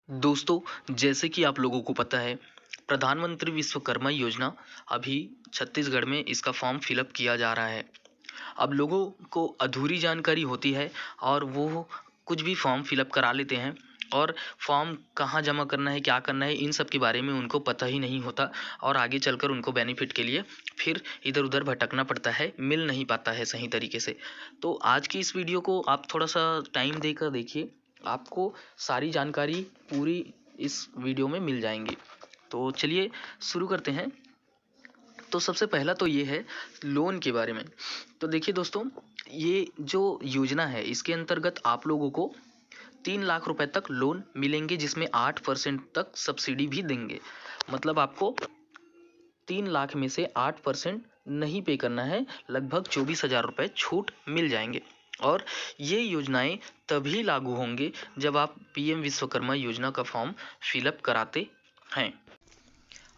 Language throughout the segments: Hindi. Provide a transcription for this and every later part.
दोस्तों, जैसे कि आप लोगों को पता है, प्रधानमंत्री विश्वकर्मा योजना अभी छत्तीसगढ़ में इसका फॉर्म फिलअप किया जा रहा है। अब लोगों को अधूरी जानकारी होती है और वो कुछ भी फॉर्म फिलअप करा लेते हैं और फॉर्म कहाँ जमा करना है, क्या करना है, इन सब के बारे में उनको पता ही नहीं होता और आगे चलकर उनको बेनिफिट के लिए फिर इधर-उधर भटकना पड़ता है, मिल नहीं पाता है सही तरीके से। तो आज की इस वीडियो को आप थोड़ा-सा टाइम देकर देखिए, आपको सारी जानकारी पूरी इस वीडियो में मिल जाएँगी। तो चलिए शुरू करते हैं। तो सबसे पहला तो ये है लोन के बारे में। तो देखिए दोस्तों, ये जो योजना है इसके अंतर्गत आप लोगों को 3 लाख रुपए तक लोन मिलेंगे, जिसमें 8% तक सब्सिडी भी देंगे। मतलब आपको 3 लाख में से 8% नहीं पे करना है, लगभग 24,000 रुपये छूट मिल जाएंगे। और ये योजनाएं तभी लागू होंगे जब आप पीएम विश्वकर्मा योजना का फॉर्म फिलअप कराते हैं।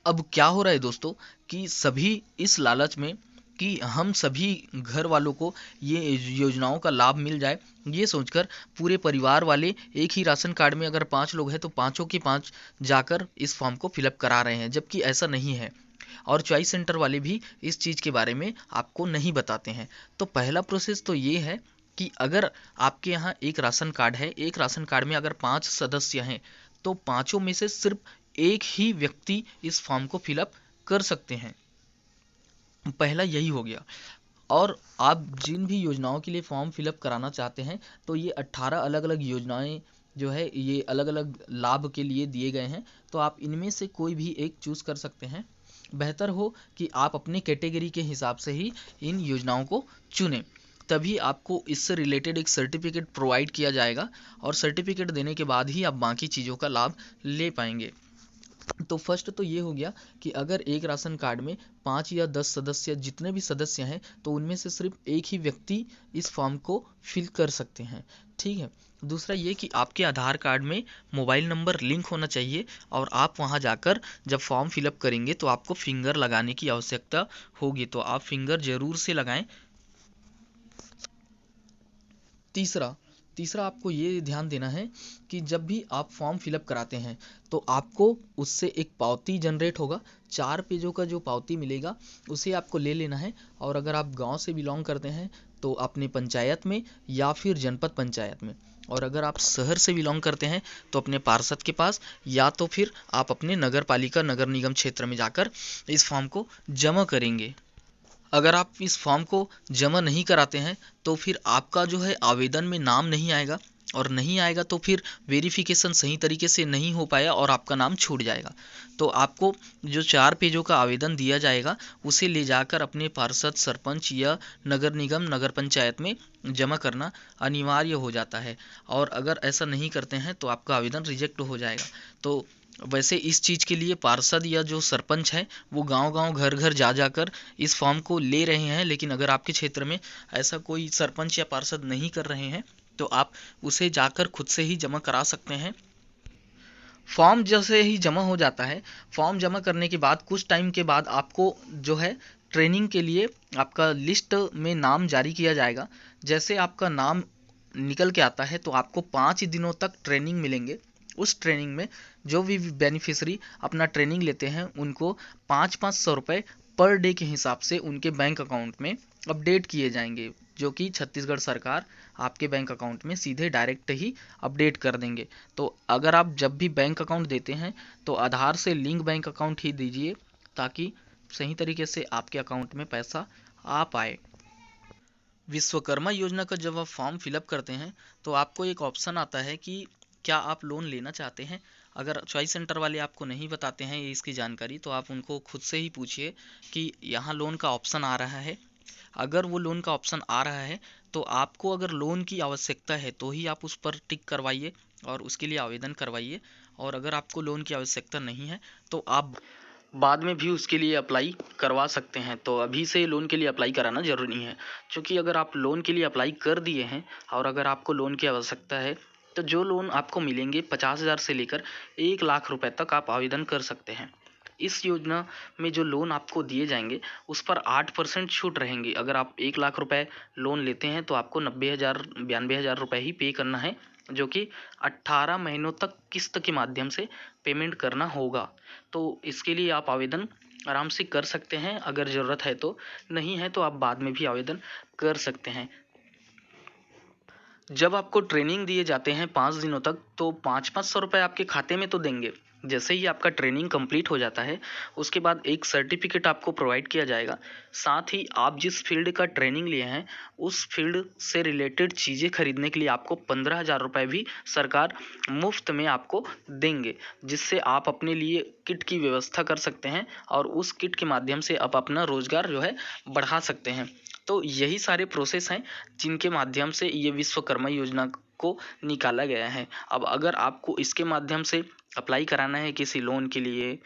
अब क्या हो रहा है दोस्तों कि सभी इस लालच में कि हम सभी घर वालों को ये योजनाओं का लाभ मिल जाए, ये सोचकर पूरे परिवार वाले एक ही राशन कार्ड में अगर 5 लोग हैं तो पाँचों के पाँच जाकर इस फॉर्म को फिलअप करा रहे हैं, जबकि ऐसा नहीं है। और चॉइस सेंटर वाले भी इस चीज़ के बारे में आपको नहीं बताते हैं। तो पहला प्रोसेस तो ये है कि अगर आपके यहाँ एक राशन कार्ड है, एक राशन कार्ड में अगर 5 सदस्य हैं, तो पाँचों में से सिर्फ एक ही व्यक्ति इस फॉर्म को फिलअप कर सकते हैं। पहला यही हो गया। और आप जिन भी योजनाओं के लिए फॉर्म फिलअप कराना चाहते हैं, तो ये 18 अलग अलग योजनाएं जो है ये अलग अलग लाभ के लिए दिए गए हैं। तो आप इनमें से कोई भी एक चूज़ कर सकते हैं। बेहतर हो कि आप अपने कैटेगरी के हिसाब से ही इन योजनाओं को चुनें, तभी आपको इससे रिलेटेड एक सर्टिफिकेट प्रोवाइड किया जाएगा और सर्टिफिकेट देने के बाद ही आप बाकी चीज़ों का लाभ ले पाएंगे। तो फर्स्ट तो ये हो गया कि अगर एक राशन कार्ड में 5 या 10 सदस्य, जितने भी सदस्य हैं, तो उनमें से सिर्फ एक ही व्यक्ति इस फॉर्म को फिल कर सकते हैं। ठीक है। दूसरा ये कि आपके आधार कार्ड में मोबाइल नंबर लिंक होना चाहिए और आप वहां जाकर जब फॉर्म फिलअप करेंगे तो आपको फिंगर लगाने की आवश्यकता होगी, तो आप फिंगर जरूर से लगाएं। तीसरा तीसरा आपको ये ध्यान देना है कि जब भी आप फॉर्म फिलअप कराते हैं तो आपको उससे एक पावती जनरेट होगा। 4 पेजों का जो पावती मिलेगा उसे आपको ले लेना है। और अगर आप गांव से बिलोंग करते हैं तो अपने पंचायत में या फिर जनपद पंचायत में, और अगर आप शहर से बिलोंग करते हैं तो अपने पार्षद के पास, या तो फिर आप अपने नगर पालिका नगर निगम क्षेत्र में जाकर इस फॉर्म को जमा करेंगे। अगर आप इस फॉर्म को जमा नहीं कराते हैं तो फिर आपका जो है आवेदन में नाम नहीं आएगा, और नहीं आएगा तो फिर वेरिफिकेशन सही तरीके से नहीं हो पाया और आपका नाम छूट जाएगा। तो आपको जो 4 पेजों का आवेदन दिया जाएगा उसे ले जाकर अपने पार्षद, सरपंच या नगर निगम नगर पंचायत में जमा करना अनिवार्य हो जाता है। और अगर ऐसा नहीं करते हैं तो आपका आवेदन रिजेक्ट हो जाएगा। तो वैसे इस चीज़ के लिए पार्षद या जो सरपंच हैं वो गांव-गांव घर-घर जा जाकर इस फॉर्म को ले रहे हैं, लेकिन अगर आपके क्षेत्र में ऐसा कोई सरपंच या पार्षद नहीं कर रहे हैं तो आप उसे जाकर खुद से ही जमा करा सकते हैं। फॉर्म जैसे ही जमा हो जाता है, फॉर्म जमा करने के बाद कुछ टाइम के बाद आपको जो है ट्रेनिंग के लिए आपका लिस्ट में नाम जारी किया जाएगा। जैसे आपका नाम निकल के आता है तो आपको 5 दिनों तक ट्रेनिंग मिलेंगे। उस ट्रेनिंग में जो भी बेनिफिशरी अपना ट्रेनिंग लेते हैं उनको 5-5 सौ रुपये पर डे के हिसाब से उनके बैंक अकाउंट में अपडेट किए जाएंगे, जो कि छत्तीसगढ़ सरकार आपके बैंक अकाउंट में सीधे डायरेक्ट ही अपडेट कर देंगे। तो अगर आप जब भी बैंक अकाउंट देते हैं तो आधार से लिंक बैंक अकाउंट ही दीजिए, ताकि सही तरीके से आपके अकाउंट में पैसा आ पाए। विश्वकर्मा योजना का जब आप फॉर्म फिलअप करते हैं तो आपको एक ऑप्शन आता है कि क्या आप लोन लेना चाहते हैं। अगर चॉइस सेंटर वाले आपको नहीं बताते हैं ये इसकी जानकारी, तो आप उनको खुद से ही पूछिए कि यहाँ लोन का ऑप्शन आ रहा है। अगर वो लोन का ऑप्शन आ रहा है तो आपको अगर लोन की आवश्यकता है तो ही आप उस पर टिक करवाइए और उसके लिए आवेदन करवाइए। और अगर आपको लोन की आवश्यकता नहीं है तो आप बाद में भी उसके लिए अप्लाई करवा सकते हैं। तो अभी से लोन के लिए अप्लाई कराना ज़रूरी है, क्योंकि अगर आप लोन के लिए अप्लाई कर दिए हैं और अगर आपको लोन की आवश्यकता है तो जो लोन आपको मिलेंगे 50,000 से लेकर 1 लाख रुपए तक आप आवेदन कर सकते हैं। इस योजना में जो लोन आपको दिए जाएंगे उस पर 8% छूट रहेंगी। अगर आप 1 लाख रुपए लोन लेते हैं तो आपको 90,000 92,000 रुपये ही पे करना है, जो कि 18 महीनों तक किस्त के माध्यम से पेमेंट करना होगा। तो इसके लिए आप आवेदन आराम से कर सकते हैं, अगर ज़रूरत है तो, नहीं है तो आप बाद में भी आवेदन कर सकते हैं। जब आपको ट्रेनिंग दिए जाते हैं 5 दिनों तक, तो 500 रुपये आपके खाते में तो देंगे। जैसे ही आपका ट्रेनिंग कंप्लीट हो जाता है, उसके बाद एक सर्टिफिकेट आपको प्रोवाइड किया जाएगा। साथ ही आप जिस फील्ड का ट्रेनिंग लिए हैं, उस फील्ड से रिलेटेड चीज़ें खरीदने के लिए आपको 15,000 रुपये भी सरकार मुफ्त में आपको देंगे, जिससे आप अपने लिए किट की व्यवस्था कर सकते हैं और उस किट के माध्यम से आप अपना रोज़गार जो है बढ़ा सकते हैं। तो यही सारे प्रोसेस हैं जिनके माध्यम से ये विश्वकर्मा योजना को निकाला गया है। अब अगर आपको इसके माध्यम से अप्लाई कराना है किसी लोन के लिए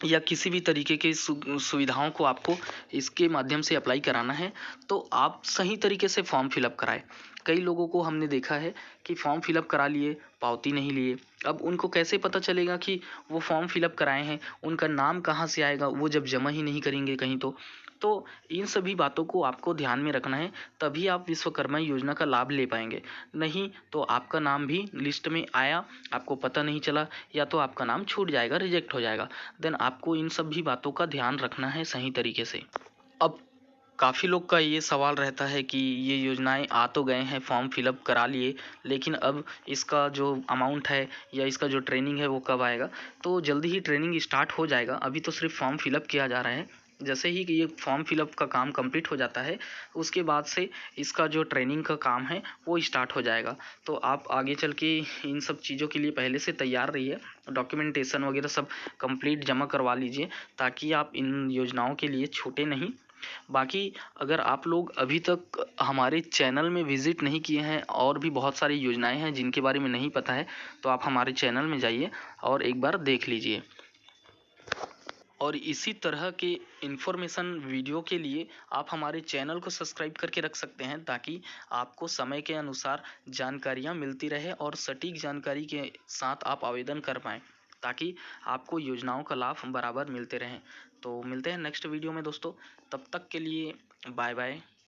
या किसी भी तरीके की सुविधाओं को आपको इसके माध्यम से अप्लाई कराना है, तो आप सही तरीके से फॉर्म फिलअप कराएं। कई लोगों को हमने देखा है कि फॉर्म फिलअप करा लिए, पावती नहीं लिए। अब उनको कैसे पता चलेगा कि वो फॉर्म फिलअप कराए हैं, उनका नाम कहाँ से आएगा, वो जब जमा ही नहीं करेंगे कहीं तो इन सभी बातों को आपको ध्यान में रखना है, तभी आप विश्वकर्मा योजना का लाभ ले पाएंगे। नहीं तो आपका नाम भी लिस्ट में आया, आपको पता नहीं चला, या तो आपका नाम छूट जाएगा, रिजेक्ट हो जाएगा। देन आपको इन सभी बातों का ध्यान रखना है सही तरीके से। अब काफ़ी लोग का ये सवाल रहता है कि ये योजनाएं आ तो गए हैं, फॉर्म फिलअप करा लिए, लेकिन अब इसका जो अमाउंट है या इसका जो ट्रेनिंग है वो कब आएगा। तो जल्दी ही ट्रेनिंग स्टार्ट हो जाएगा, अभी तो सिर्फ फॉर्म फिलअप किया जा रहा है। जैसे ही कि ये फॉर्म फिलअप का काम कंप्लीट हो जाता है, उसके बाद से इसका जो ट्रेनिंग का काम है वो स्टार्ट हो जाएगा। तो आप आगे चल के इन सब चीज़ों के लिए पहले से तैयार रहिए, डॉक्यूमेंटेशन वगैरह सब कंप्लीट जमा करवा लीजिए, ताकि आप इन योजनाओं के लिए छूटे नहीं। बाकी अगर आप लोग अभी तक हमारे चैनल में विज़िट नहीं किए हैं, और भी बहुत सारी योजनाएं हैं जिनके बारे में नहीं पता है, तो आप हमारे चैनल में जाइए और एक बार देख लीजिए। और इसी तरह के इन्फॉर्मेशन वीडियो के लिए आप हमारे चैनल को सब्सक्राइब करके रख सकते हैं, ताकि आपको समय के अनुसार जानकारियाँ मिलती रहे और सटीक जानकारी के साथ आप आवेदन कर पाएँ, ताकि आपको योजनाओं का लाभ बराबर मिलते रहें। तो मिलते हैं नेक्स्ट वीडियो में दोस्तों, तब तक के लिए बाय बाय।